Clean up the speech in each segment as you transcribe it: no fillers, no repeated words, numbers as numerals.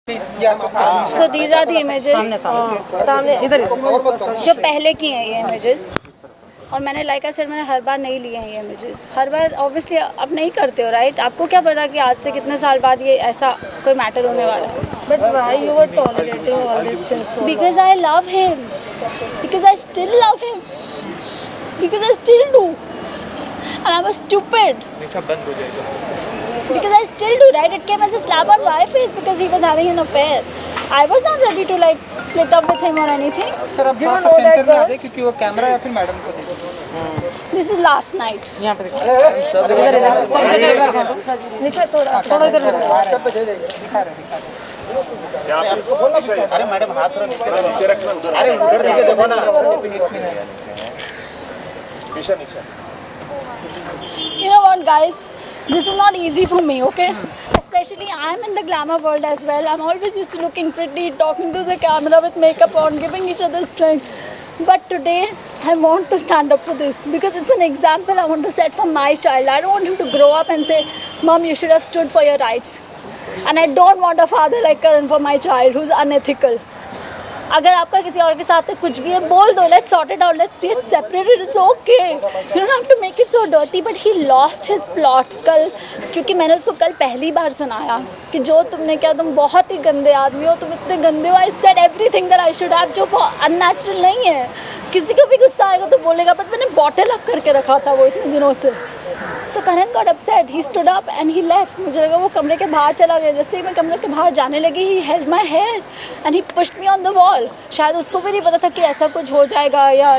So these are the images जो पहले की हैं ये images, और मैंने लाइक आई सेड मैंने हर बार नहीं लिए हैं ये इमेजेस, हर बार ऑब्वियसली आप नहीं करते हो राइट। आपको क्या पता कि आज से कितने साल बाद ये ऐसा कोई मैटर होने वाला है। But why you were tolerating all this since so long? Because I love him, because I still love him, because I still do, and I was stupid. Because I still do, right? It came as a slap on my face because he was having an affair. I was not ready to like split up with him or anything. Sir अब थोड़ा सा centre में आ गए क्योंकि वो camera या फिर madam को देखो। This is last night. यहाँ पे इधर निशा थोड़ा इधर सब पे दे देंगे दिखा रहे अरे मैडम हाथ थोड़ा नीचे रखना उधर अरे उधर लेके देखो ना निशा You know what, guys? This is not easy for me, okay? Especially I'm in the glamour world as well. I'm always used to looking pretty, talking to the camera with makeup on, giving each other strength. But today, I want to stand up for this because it's an example I want to set for my child. I don't want him to grow up and say, Mom, you should have stood for your rights. And I don't want a father like Karan for my child who's unethical. अगर आपका किसी और के साथ कुछ भी है बोल दो, let's sort it out, let's see it separated, it's okay. You don't have to make it so dirty. But he lost his plot कल, क्योंकि मैंने उसको कल पहली बार सुनाया कि जो तुमने किया तुम बहुत ही गंदे आदमी हो, तुम इतने गंदे हो. I said everything that I should have, जो unnatural नहीं है. किसी को भी गुस्सा आएगा तो बोलेगा, बट मैंने बॉटल अप करके रखा था वो इतने दिनों से. So Karan got upset. He stood up and he left. मुझे लगा वो कमरे के बाहर चला गया. जैसे ही मैं कमरे के बाहर जाने लगी, he held my hair and he pushed me on the wall. शायद उसको भी नहीं पता था कि ऐसा कुछ हो जाएगा या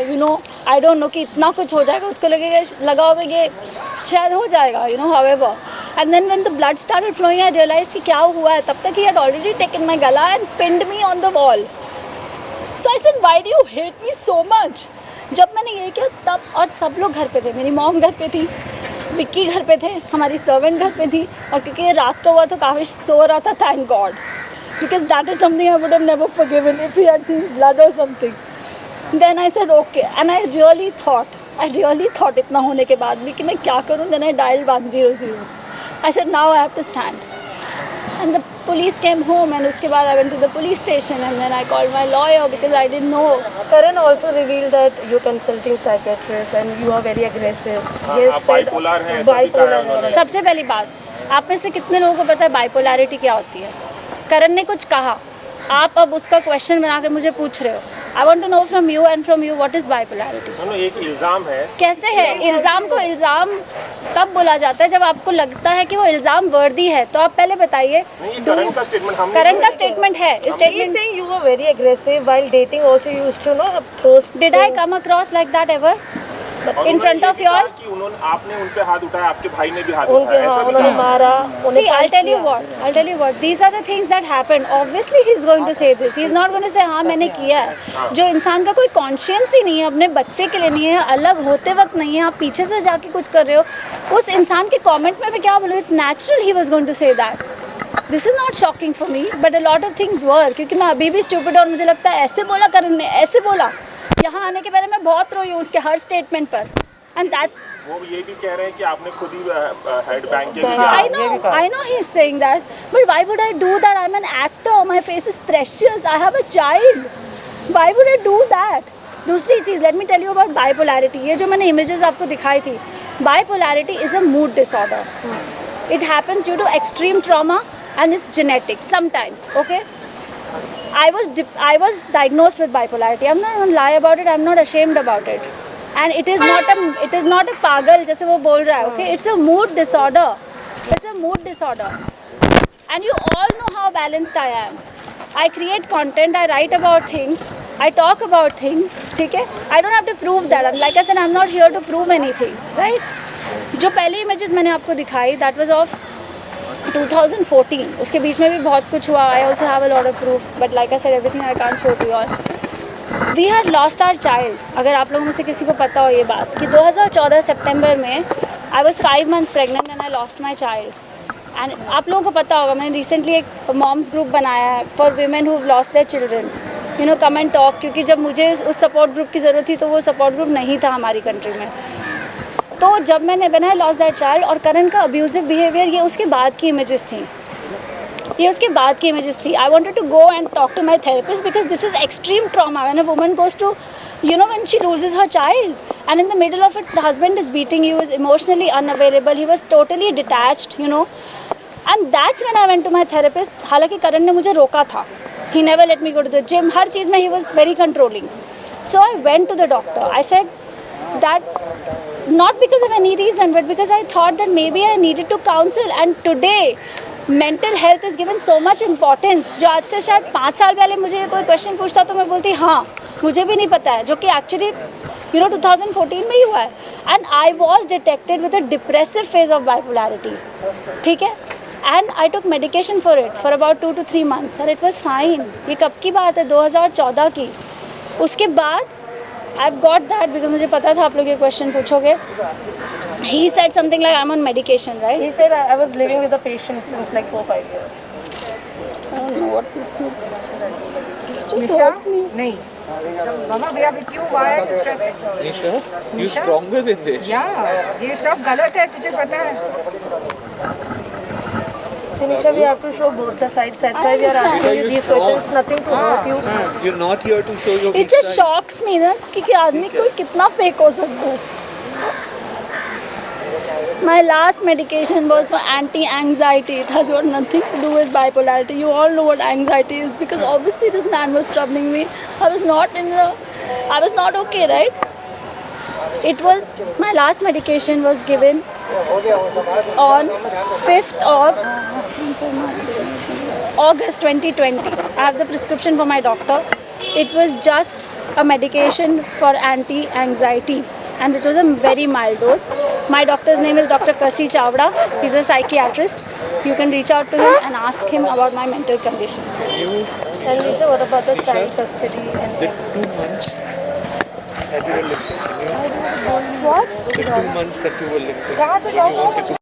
I don't know कि इतना कुछ हो जाएगा. उसको लगा होगा ये शायद हो जाएगा, however. And then when the blood started flowing, I realized कि क्या हुआ है. तब तक he had already taken my gala and pinned me on the wall. So I said, why do you hate me so much? जब मैंने ये किया तब, और सब लोग घर पे थे. मेरी मॉम घर पे थी, विक्की घर पे थे, हमारी सर्वेंट घर पे थी, और क्योंकि ये रात का हुआ तो काफ़ी सो रहा था, thank God, because that is something I would have never forgiven if he had seen blood और something. Then I said okay, and I really thought इतना होने के बाद भी कि मैं क्या करूँ. Then I dialled 100. I said now I have to stand. And the police came home, and उसके बाद I went to the police station, and then I called my lawyer because I didn't know. Karan also revealed that you're consulting psychiatrist and you are very aggressive. आप bipolar हैं, ऐसा दिखाया उन्होंने. सबसे पहली बात, आप में से कितने लोगों को पता है बाइपोलैरिटी क्या होती है? करण ने कुछ कहा, आप अब उसका क्वेश्चन बना के मुझे पूछ रहे हो. I want to know from you and from you what is bipolarity. एक इल्जाम है. कैसे है इल्जाम को इल्जाम कब बोला जाता है? जब आपको लगता है कि वो इल्जाम वर्दी है. तो आप पहले बताइए. करण का स्टेटमेंट है. Statement saying you were very aggressive while dating. Also you used to throw. Did I come across like that ever? In front of you all? आपने उन पे हाथ उठाया, आपके भाई ने भी हाथ उठाया, ऐसा भी कहा. मारा. See, I'll tell you what. These are the things that happened. Obviously, he's going to say this. He's not going to say हाँ मैंने किया है. जो इंसान का कोई कॉन्शियंस ही नहीं है, अपने बच्चे के लिए नहीं है, अलग होते वक्त नहीं है, आप पीछे से जाके कुछ कर रहे हो, उस इंसान के कॉमेंट में मैं क्या बोलूँ? It's natural he was going to say that. This is not shocking for me, but a lot of things were. क्योंकि मैं अभी भी stupid और मुझे लगता है ऐसे बोला करण ने, ऐसे बोला. यहाँ आने के पहले मैं बहुत रोई हूँ उसके हर स्टेटमेंट पर. And that's वो ये भी कह रहे हैं कि आपने खुद ही हेड बैंक किया. I know he's saying that, but why would I do that? I'm an actor. My face is precious. I have a child. Why would I do that? दूसरी चीज़, let me tell you about bipolarity. ये जो मैंने images आपको दिखाई थी, bipolarity is a mood disorder. It happens due to extreme trauma and it's genetic sometimes. Okay. I was diagnosed with bipolarity. I'm not going to lie about it. I'm not ashamed about it. And it is not a pagal जैसे वो बोल रहा है. Okay, it's a mood disorder. It's a mood disorder. And you all know how balanced I am. I create content. I write about things. I talk about things. ठीक है? I don't have to prove that. Like I said, I'm not here to prove anything. Right? जो पहले images मैंने आपको दिखाई, that was of 2014. उसके बीच में भी बहुत कुछ हुआ. I also have a lot of proof. But like I said, everything I can't show to you all. We had lost our child. अगर आप लोगों में से किसी को पता हो ये बात कि 2014 सितंबर में I was 5 months pregnant and I lost my child. And आप लोगों को पता होगा मैंने recently एक moms group बनाया है for women who've lost their children. Come and talk. क्योंकि जब मुझे उस support group की ज़रूरत थी तो वो support group नहीं था हमारी country में. तो जब मैंने बनाया lost that child और करण का abusive behavior, ये उसके बाद की images थी. ये उसके बाद की इमेजेस थी. I wanted to go and talk to my therapist because this is extreme trauma when a woman goes to, you know, when she loses her child and in the middle of it the husband is beating you, is emotionally unavailable, he was totally detached, you know. And that's when I went to my therapist. हालांकि करण ने मुझे रोका था. He never let me go to the gym. हर चीज़ में he was very controlling. So I went to the doctor. I said that not because of any reason but because I thought that maybe I needed to counsel. And today mental health is given so much importance. जो आज से शायद 5 साल पहले मुझे कोई question पूछता तो मैं बोलती हाँ मुझे भी नहीं पता है, जो कि एक्चुअली यू नो 2014 में ही हुआ है. And I was detected with a depressive phase of bipolarity. ठीक है. And I took medication for it for about 2 to 3 months और इट वॉज फाइन. ये कब की बात है? 2014 की. उसके बाद आई गॉट दैट बिकॉज मुझे पता था आप लोग ये क्वेश्चन पूछोगे. He said something like I'm on medication, right? He said I was living with a patient since like 4-5 years. I don't know what this is. It just Nisha? hurts me. नहीं. Mama, we are with you. Why are you stressing? Nisha, you stronger than this. Yeah, ये सब गलत है, तुझे पता है. Nisha, we have to show both the sides. That's why we are asking you these questions. Nothing to hurt you. You're not here to show your It weak just side. shocks me ना कि आदमी कोई कितना fake हो सकता है. My last medication was for anti-anxiety. It has got nothing to do with bipolarity. You all know what anxiety is because obviously this man was troubling me. I was not okay, right? It was, my last medication was given on 5th of August 2020. I have the prescription for my doctor. It was just a medication for anti-anxiety and which was a very mild dose. My doctor's name is Dr. Kasi Chawda. He's a psychiatrist. You can reach out to him and ask him about my mental condition. And Nisha, what about the child custody and The 2 months that you were living. What? The 2 months that you were living. कहाँ से जाओ?